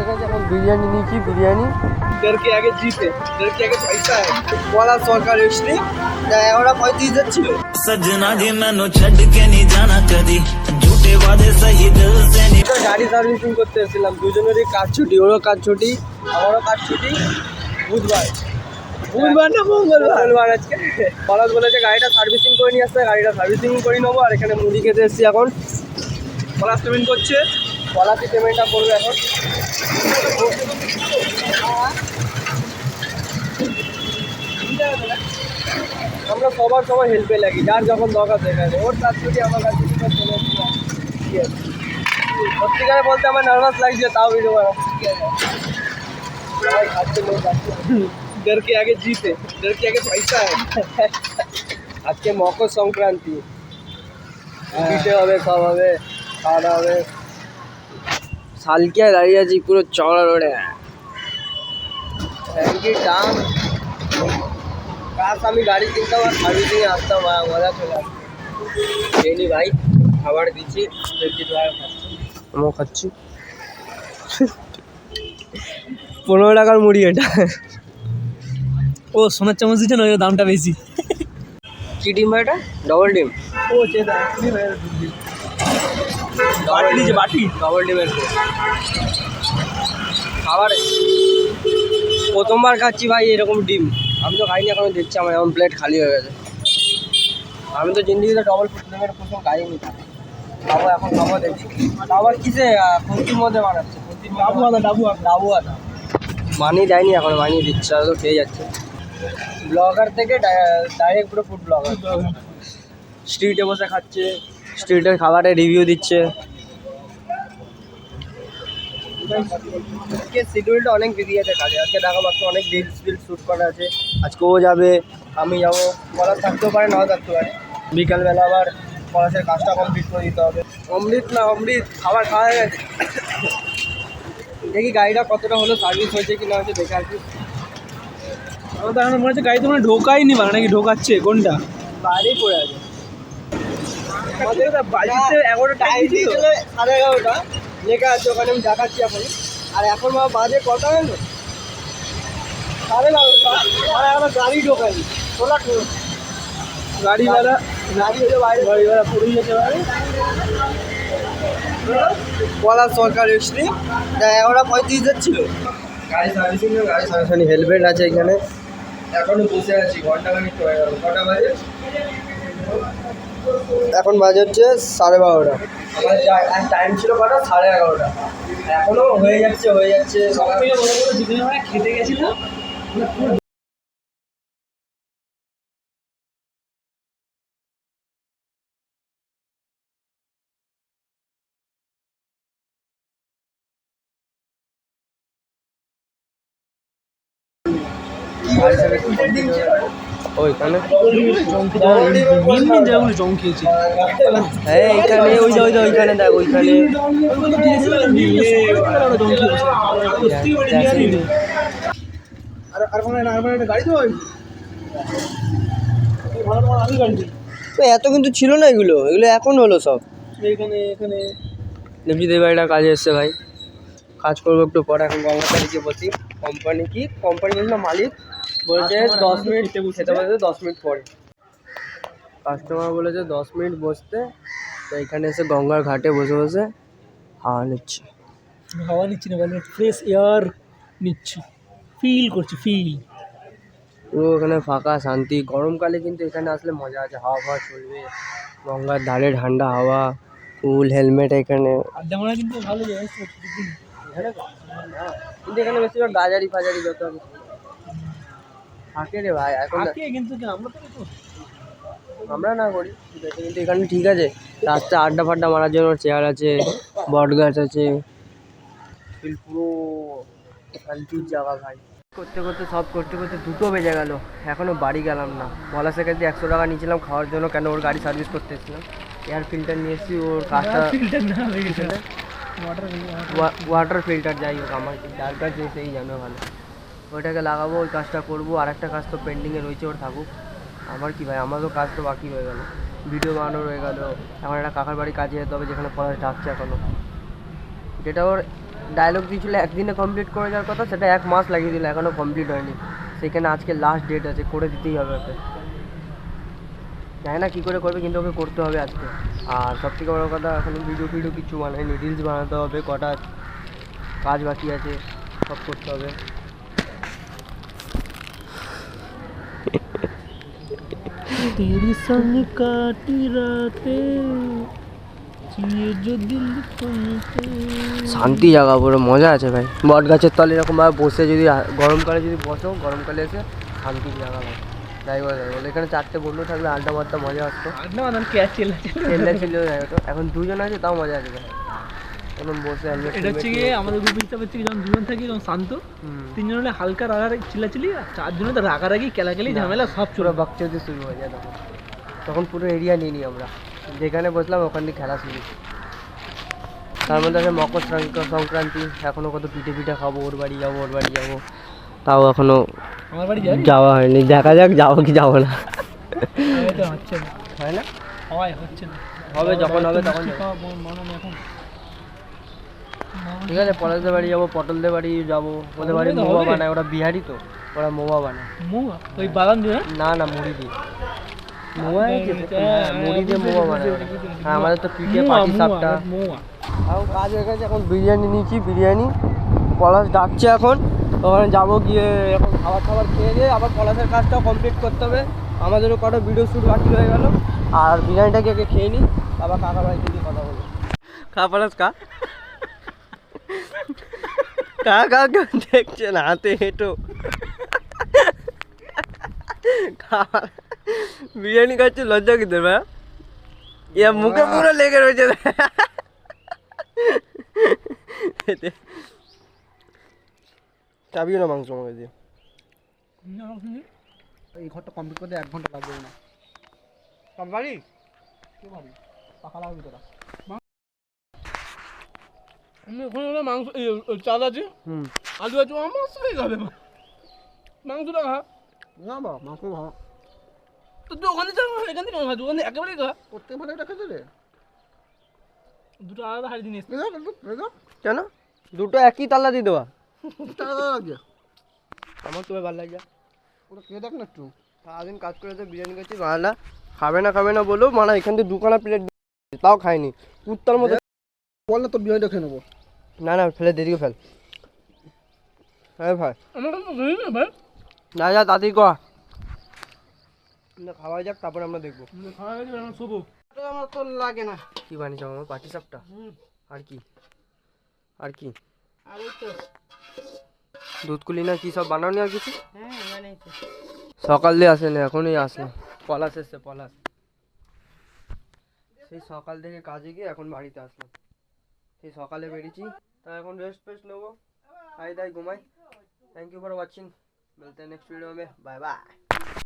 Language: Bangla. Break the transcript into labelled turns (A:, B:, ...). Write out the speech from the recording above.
A: গেছে এখন বিরিয়ানি নিয়েছি বিরিয়ানি डर के आगे जीते डर के आगे पैसा है वाला सरकार इसलिए 11:35 ছিল
B: सजना जी मैनू छड़ के नहीं जाना कदी झूठे वादे सही दिल से नहीं
A: গাড়ি সার্ভিসিং করতে এসেছিলাম দুজনেরই কাজ ছুটি ওরও কাজ ছুটি আমারও কাজ ছুটি বুধবার না মঙ্গলবার আজকে পলাশ বলেছে গাড়িটা সার্ভিসিং করে নিয়ে আসতে গাড়িটা সার্ভিসিং করে নেবো আর এখানে মুড়ি খেতে এসেছি এখন পলাশ পেমেন্ট করছে পলাশই পেমেন্টটা করবে এখন আমরা সবার সময় হেল্পে লাগি যার যখন দরকার দেখাবে ওর কাজ ছুটি আমার কাজ ছুটি চলে সত্যিকারে বলতে আমার নার্ভাস লাগছে তাও ভিডিও বানাচ্ছি डर के आगे जीते डर के आगे पैसा है আজকে মকর সংক্রান্তি দিতে হবে সব হবে খাওয়া দাওয়া হবে শালকিয়া দাঁড়িয়ে আছি পুরো চড়া রোডে ট্যাঙ্কির দাম কাজ আমি গাড়ি কিনতাম আর সার্ভিসিংয়ে আসতাম মজা চলে আসতো ট্রেনই ভাই খাবার দিচ্ছি আমিও খাচ্ছি 15 টাকার মুড়ি এটা
C: ও সোনার চামচ দিচ্ছে না দামটা বেশি
A: কি ডিম ভাই এটা ডবল ডিম
C: ও চেদা বাটি দিচ্ছে বাটি
A: ডবল ডিমের খাবার প্রথমবার খাচ্ছি ভাই এরকম ডিম আমি তো খাইনি এখন দেখছি আমার এমন প্লেট খালি হয়ে গেছে আমি তো জিন্দিগিতে ডবল ডিমের প্রথম খাইনি খাবো এখন খাবো দেখছি আবার কিসে খুন্তির মধ্যে বানাচ্ছে ডাবু আদা বানিয়ে দেয়নি এখন বানিয়ে দিচ্ছে আর তো খেয়ে যাচ্ছে ব্লগার থেকে ডাইরেক্ট পুরো ফুড ব্লগার স্ট্রিটে বসে খাচ্ছে স্ট্রিটের খাবারের রিভিউ দিচ্ছে আজকে শিডিউলটা অনেক বেরিয়ে আছে কাজে আজকে ঢাকা মাত্র অনেক রিলস শ্যুট করা আছে আজকে ও যাবে আমি যাবো পড়া থাকতেও পারে নাও থাকতে পারে বিকালবেলা আবার পড়াশের কাজটা কমপ্লিট করে দিতে হবে অমৃত খাবার খাওয়া হয়ে গেছে দেখি গাড়িটা কতটা হলো সার্ভিস হয়েছে কি না হয়েছে দেখে আসি
C: আমার তো এখন মনে হচ্ছে গাড়ি তো মানে ঢোকাইনি বা নাকি ঢোকাচ্ছে কোনটা
A: বাইরেই পড়ে আছে
C: আমাদের বাড়িতে 11টা টাইম ছিল
A: 11:30 লেখা আছে ওখানে আমি দেখাচ্ছি এখন আর এখন বাজে কটা হলো 11:30 আর এখন গাড়ি ঢোকায়নি তোলা
C: গাড়িওয়ালা
A: গাড়ি হলে বাইরে
C: গাড়িওয়ালা পুরোই যেতে পারে
A: বলা সরকার এসলি 11:35 ছিল গাড়ি সার্ভিসিং হেলমেট আছে এখানে এখনো বসে আছি ঘন্টাখানিক হয়ে গেল কটা বাজে এখন বাজে হচ্ছে 12:30 আমার টাইম ছিল কটা 11:30 এখনো হয়ে যাচ্ছে
C: সবাই মিলে বলে বলে যেদিন আমরা খেতে গেছিলাম
A: ওইখানে
C: যেগুলো চমকিয়েছে
A: হ্যাঁ এইখানে ওইখানে দেখ ওইখানে এত কিন্তু ছিল না এগুলো এখন হলো সব
C: এখানে
A: দেবজিৎ ভাইটা কাজে এসছে ভাই কাজ করবো একটু পরে এখন গঙ্গাতারিকে বসি কোম্পানি না মালিক বলছে 10 মিনিট খেতে বসে 10 মিনিট পরে কাস্টমার বলেছে 10 মিনিট বসতে তো এখানে এসে গঙ্গার ঘাটে বসে বসে হাওয়া নিচ্ছে
C: না মানে ফ্রেশ এয়ার নিচ্ছি ফিল করছি
A: পুরো ওখানে ফাঁকা শান্তি গরমকালে কিন্তু এখানে আসলে মজা আছে হাওয়া চলবে গঙ্গার ধারে ঠান্ডা হাওয়া ফুল হেলমেট এখানে
C: আড্ডা মারা কিন্তু ভালো জায়গা
A: কিন্তু এখানে বেশিরভাগ গাজারি ফাজারি যত থাকে রে ভাই এখন
C: কিন্তু
A: আমরা না করি ঠিক আছে কিন্তু এখানে ঠিক আছে রাস্তায় আড্ডা ফাড্ডা মারার জন্য চেয়ার আছে বট গাছ আছে পুরো শান্তির জায়গা ভাই করতে করতে 2টো বেজে গেল এখনও বাড়ি গেলাম না পলাশের কাছে 100 টাকা নিয়েছিলাম খাওয়ার জন্য কেন ওর গাড়ি সার্ভিস করতে এসেছিলাম এয়ার ফিল্টার নিয়ে এসেছি ওর কাজটা ওয়াটার ফিল্টার যাই হোক আমার যার কাজ সেই জানো ভালো ওইটাকে লাগাবো ওই কাজটা করবো আর একটা কাজ তো পেন্ডিংয়ে রয়েছে ওর থাকুক আমার কি ভাই আমারও কাজ তো বাকি রয়ে গেল ভিডিও বানানো রয়ে গেল এখন একটা কাকার বাড়ি কাজে যেতে হবে যেখানে পলাশ ডাকছে এখনও যেটা ওর ডায়লগ দিয়েছিল একদিনে কমপ্লিট করে যাওয়ার কথা, সেটা 1 মাস লাগিয়ে দিল, এখনও কমপ্লিট হয়নি। সেখানে আজকে লাস্ট ডেট আছে, করে দিতেই হবে ওকে। জানি না কী করে করবে, কিন্তু ওকে করতে হবে আজকে। আর সবথেকে বড়ো কথা, এখন ভিডিও কিছু বানায়নি, রিলস বানাতে হবে, কটা কাজ বাকি আছে, সব করতে হবে।
C: तेरी संग काटी रातें जिए जो दिल तुमसे।
A: শান্তি জায়গা, পুরো মজা আছে ভাই। বট গাছের তলে এরকমভাবে বসে যদি গরমকালে যদি বসো, গরমকালে এসে শান্তির জায়গা ভাই। যাই বলে এখানে 4টে বন্ধু থাকলে আড্ডা মারতে মজা আসতো।
C: ना मतलब क्या चल
A: খেললে ছিল জায়গাটা, এখন 2জন আছে তাও মজা আছে ভাই। এখন বসে আমরা
C: এটা হচ্ছে গিয়ে আমাদের গ্রুপ হিসাবে হচ্ছে কি, যখন 2জন থাকি তখন শান্ত,
A: হুম
C: 3জন হলে হালকা রাগারাগি চিল্লাচিল্লি, আর 4জনে তো রাগারাগি কেলাকেলি ঝামেলা সব
A: পুরো
C: চলে।
A: বাকচুদি শুরু হয়ে যায় তখন। তখন পুরো এরিয়া নিয়ে নিই আমরা, যেখানে বসলাম ওখান থেকে খেলা শুরু। তার মধ্যে আছে মকর সংক্রান্তি, এখনও কত পিঠে খাবো, ওর বাড়ি যাবো, তাও এখনও
C: আমার বাড়ি যাবি?
A: যাওয়া হয়নি। দেখা যাক যাবো কি যাবো না।
C: এটা হচ্ছে না,
A: হয় না,
C: হয় হচ্ছে না,
A: হবে যখন হবে তখন
C: মিষ্টি
A: যাবো।
C: খাওয়া মানানো এখন।
A: ঠিক আছে, পলাশদের বাড়ি যাবো, পটলদের বাড়ি যাবো, ওদের বাড়ি
C: হবে তো
A: মোয়া
C: হবে।
A: বানায়, ওরা বিহারি তো, ওরা মোয়া বানায়।
C: মুয়া ওই বাদাম দিয়ে না?
A: না মুড়ি দিয়ে মোয়া,
C: হ্যাঁ,
A: মুড়ি দিয়ে
C: বুঝতে
A: মোয়া
C: পেরেছি,
A: বানায়
C: বুঝতে
A: ওরা।
C: পেরেছি।
A: হ্যাঁ, আমাদের তো পিঠে
C: মুয়া,
A: পাটি
C: মুয়া,
A: সাপটা।
C: মুয়া।
A: এখন কাজ হয়ে গেছে, এখন বিরিয়ানি নিয়েছি, বিরিয়ানি পলাশ ডাকছে এখন, ওখানে যাবো, গিয়ে এখন খাবার খেয়ে দিয়ে আবার পলাশের কাজটাও কমপ্লিট করতে হবে। আমাদেরও কটা ভিডিও শ্যুট বাকি হয়ে গেল, আর বিরিয়ানিটাকে আগে খেয়ে নিই, আবার কাকা বাড়িতে গিয়ে কথা বলবো। পলাশ কাকা দেখছেন হাতে হেঁটো বিরিয়ানি খাচ্ছে, লজ্জা কি দেবে? ইয়া মুখে পুরো লেগে রয়েছে। চাবিও না মাংস আমাকে দিয়ে।
C: এই ঘরটা কমপ্লিট করতে 1 ঘন্টা লাগবে না।
A: সব বাড়ি
C: কি বাড়ি পাকা লাগবে তোরা। আমি ওখানে হলো মাংস, চাল আছে,
A: হুম
C: আলু আছে, আমার সাথে খাবে মাংসটা খা।
A: না বা মাংস ভালো,
C: তো তুই ওখানে যা, এখান থেকে খা, ওখানে একেবারেই খা।
A: প্রত্যেক ভালো এটা খেতে রে।
C: দুটো আলাদা হাড়ি জিনিস।
A: কেন দুটো একই তাল্লা দিয়ে দেওয়া?
C: লাগছে
A: আমার তো ভালো লাগে। ওটা খেয়ে দেখ না একটু, সারাদিন কাজ করে তো বিরিয়ানি খাচ্ছি, বানালা খাবে না বলো, মানে এখান থেকে 2খানা প্লেট তাও খাইনি, কুত্তার মতো।
C: বল না তোর বিরিয়ানিটা খেয়ে নেবো।
A: না ফেলে দিদিকে ফেল। হ্যাঁ ভাই,
C: আমার কাছে তো খেয়ে নে ভাই।
A: না যা তাড়াতাড়ি কর, খাওয়া যাক, তারপর আমরা দেখবো।
C: খাওয়া গেছে, আমার শোবো।
A: আমার তো লাগে না। কি বানিয়েছ আমার পাটি সাপটা? আর কি
C: আর ওই তো
A: দুধ কুলি না কি সব বানাওনি আর কিছু?
C: হ্যাঁ বানাইছি।
A: সকাল দিয়ে আসেনি, এখনই আসলো। পলাশ এসছে, পলাশ সেই সকাল থেকে কাজে গিয়ে এখন বাড়িতে আসলাম। সেই সকালে বেরিয়েছি, তা এখন রেস্ট নেবো, খাই দাই ঘুমাই। থ্যাংক ইউ ফর ওয়াচিং, মিলতে हैं नेक्स्ट वीडियो में, बाय बाय।